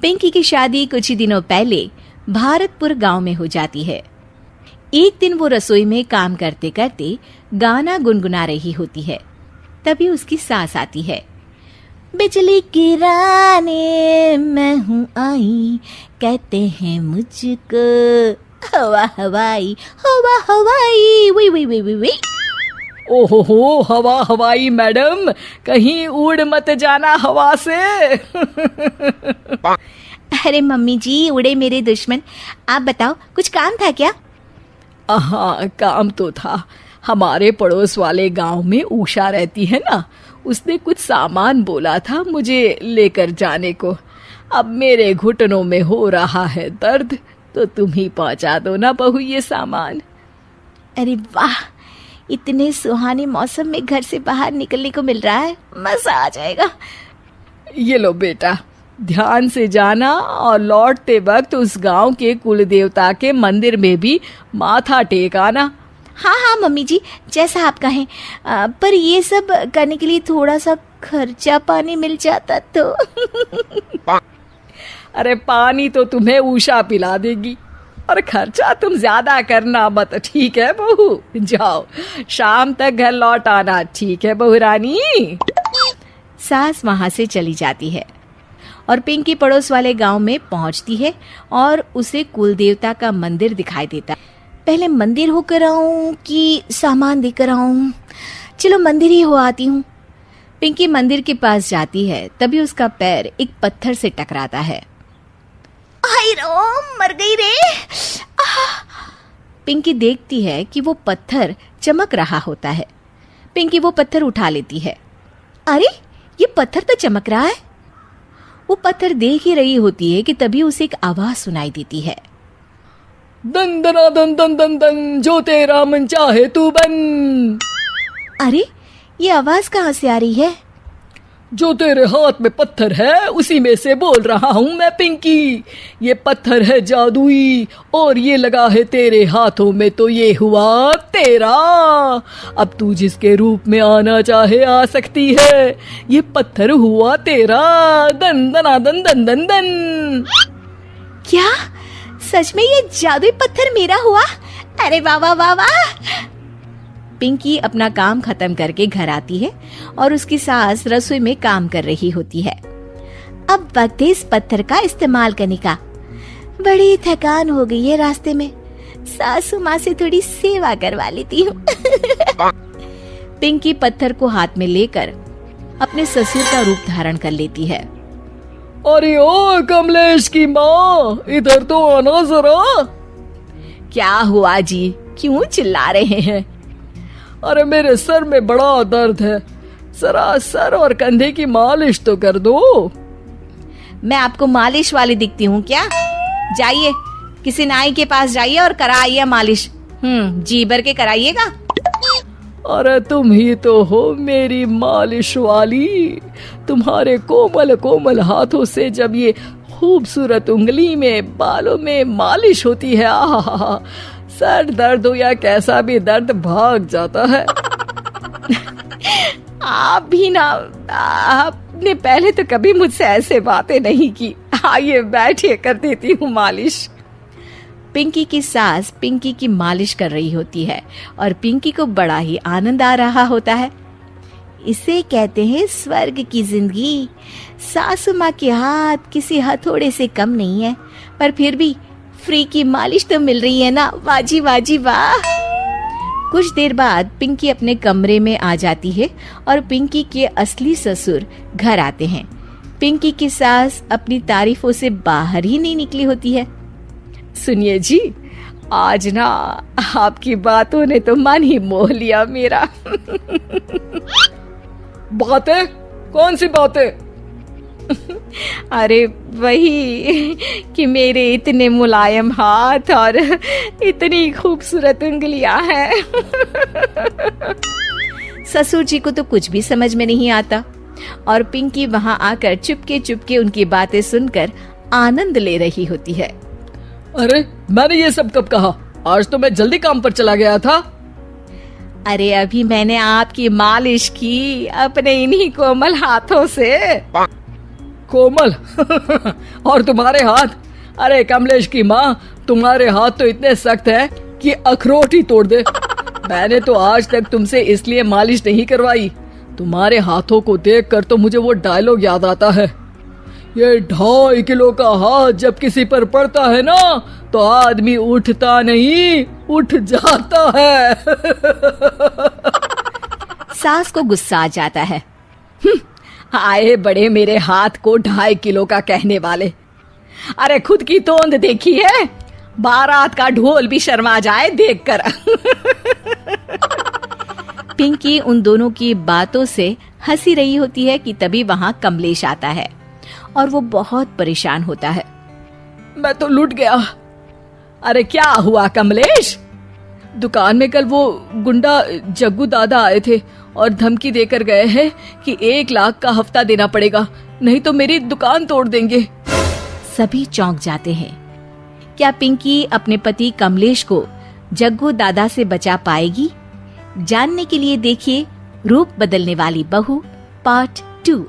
पिंकी की शादी कुछ ही दिनों पहले भारतपुर गांव में हो जाती है। एक दिन वो रसोई में काम करते करते गाना गुनगुना रही होती है। तभी उसकी सास आती है। बिजली गिराने मैं हूँ आई, कहते हैं मुझको हवा हवाई, हवा हवाई, वी वी वी वी वी। ओहो, हवा हवाई मैडम, कहीं उड़ मत जाना हवा से। अरे मम्मी जी, उड़े मेरे दुश्मन। आप बताओ, कुछ काम था क्या? हाँ, काम तो था। हमारे पड़ोस वाले गांव में उषा रहती है ना, उसने कुछ सामान बोला था मुझे लेकर जाने को। अब मेरे घुटनों में हो रहा है दर्द, तो तुम ही पहुंचा दो ना बहू ये सामान। अरे वाह, इतने सुहाने मौसम में घर से बाहर निकलने को मिल रहा है, मजा आ जाएगा। ये लो बेटा, ध्यान से जाना और लौटते वक्त उस गांव के कुल देवता के मंदिर में भी माथा टेक आना। हाँ हाँ मम्मी जी, जैसा आप कहें। पर ये सब करने के लिए थोड़ा सा खर्चा पानी मिल जाता तो। अरे पानी तो तुम्हें उषा पिला देगी, और खर्चा तुम ज्यादा करना मत, ठीक है बहू? जाओ, शाम तक घर लौट आना, ठीक है बहू रानी? सास वहां से चली जाती है और पिंकी पड़ोस वाले गांव में पहुंचती है और उसे कुल देवता का मंदिर दिखाई देता है। पहले मंदिर होकर आऊं कि सामान देकर आऊं? चलो मंदिर ही हो आती हूँ। पिंकी मंदिर के पास जाती है, तभी उसका पैर एक पत्थर से टकराता है। हाय रो, मर गई रे। पिंकी देखती है कि वो पत्थर चमक रहा होता है। पिंकी वो पत्थर उठा लेती है। अरे, ये पत्थर तो चमक रहा है। वो पत्थर देख ही रही होती है कि तभी उसे एक आवाज सुनाई देती है। दन दना दन दन दन दन, जो तेरा मन चाहे तू बन। अरे, ये आवाज कहाँ से आ रही है? जो तेरे हाथ में पत्थर है उसी में से बोल रहा हूँ मैं पिंकी। ये पत्थर है जादुई, और ये लगा है तेरे हाथों में, तो ये हुआ तेरा। अब तू जिसके रूप में आना चाहे आ सकती है। ये पत्थर हुआ तेरा। दन दना दन दन दन दन। क्या सच में ये जादुई पत्थर मेरा हुआ? अरे वाह वाह वाह वाह। पिंकी अपना काम खत्म करके घर आती है और उसकी सास रसोई में काम कर रही होती है। अब वक्त है इस पत्थर का इस्तेमाल करने का। बड़ी थकान हो गई है रास्ते में, सासू माँ से थोड़ी सेवा करवा लेती हूँ। पिंकी पत्थर को हाथ में लेकर अपने ससुर का रूप धारण कर लेती है। अरे ओ कमलेश की माँ, इधर तो आना जरा। क्या हुआ जी, क्यों चिल्ला रहे हैं? अरे मेरे सर में बड़ा दर्द है, जरा सर और कंधे की मालिश तो कर दो। मैं आपको मालिश वाली दिखती हूँ क्या? जाइए, किसी नाई के पास जाइए और कराइए मालिश। जी भर के कराइएगा। अरे तुम ही तो हो मेरी मालिश वाली। तुम्हारे कोमल कोमल हाथों से जब ये खूबसूरत उंगली में बालों में मालिश होती है, आहा, सर दर्द हो या कैसा भी दर्द भाग जाता है। आप भी ना, आपने पहले तो कभी मुझसे ऐसे बातें नहीं की। आइए बैठिए, कर देती हूँ मालिश। पिंकी की सास पिंकी की मालिश कर रही होती है और पिंकी को बड़ा ही आनंद आ रहा होता है। इसे कहते हैं स्वर्ग की जिंदगी। सासू माँ के हाथ किसी हथौड़े से कम नहीं है, पर फिर भी फ्री की मालिश तो मिल रही है ना। वाजी वाजी वाह। कुछ देर बाद पिंकी अपने कमरे में आ जाती है और पिंकी के असली ससुर घर आते हैं। पिंकी की सास अपनी तारीफों से बाहर ही नहीं निकली होती है। सुनिए जी, आज ना आपकी बातों ने तो मन ही मोह लिया मेरा। बातें? कौन सी बातें? अरे वही कि मेरे इतने मुलायम हाथ और इतनी खूबसूरत उंगलियां हैं। ससुर जी को तो कुछ भी समझ में नहीं आता और पिंकी वहां आकर चुपके चुपके उनकी बातें सुनकर आनंद ले रही होती है। अरे मैंने ये सब कब कहा? आज तो मैं जल्दी काम पर चला गया था। अरे अभी मैंने आपकी मालिश की अपने इन्हीं कोमल हाथों से। कोमल और तुम्हारे हाथ, अरे कमलेश की माँ, तुम्हारे हाथ तो इतने सख्त हैं कि अखरोट ही तोड़ दे। मैंने तो आज तक तुमसे इसलिए मालिश नहीं करवाई, तुम्हारे हाथों को देखकर तो मुझे वो डायलॉग याद आता है, ये 2.5 किलो का हाथ जब किसी पर पड़ता है ना तो आदमी उठता नहीं, उठ जाता है। सास को गुस्सा आ जाता है। आए बड़े मेरे हाथ को 2.5 किलो का कहने वाले, अरे खुद की तोंद देखी है, बारात का ढोल भी शर्मा जाए देखकर। पिंकी उन दोनों की बातों से हंसी रही होती है कि तभी वहां कमलेश आता है और वो बहुत परेशान होता है। मैं तो लूट गया। अरे क्या हुआ कमलेश? दुकान में कल वो गुंडा जग्गू दादा आए थे और धमकी देकर गए हैं कि 1 लाख का हफ्ता देना पड़ेगा, नहीं तो मेरी दुकान तोड़ देंगे। सभी चौंक जाते हैं। क्या पिंकी अपने पति कमलेश को जग्गू दादा से बचा पाएगी? जानने के लिए देखिए रूप बदलने वाली बहू पार्ट 2।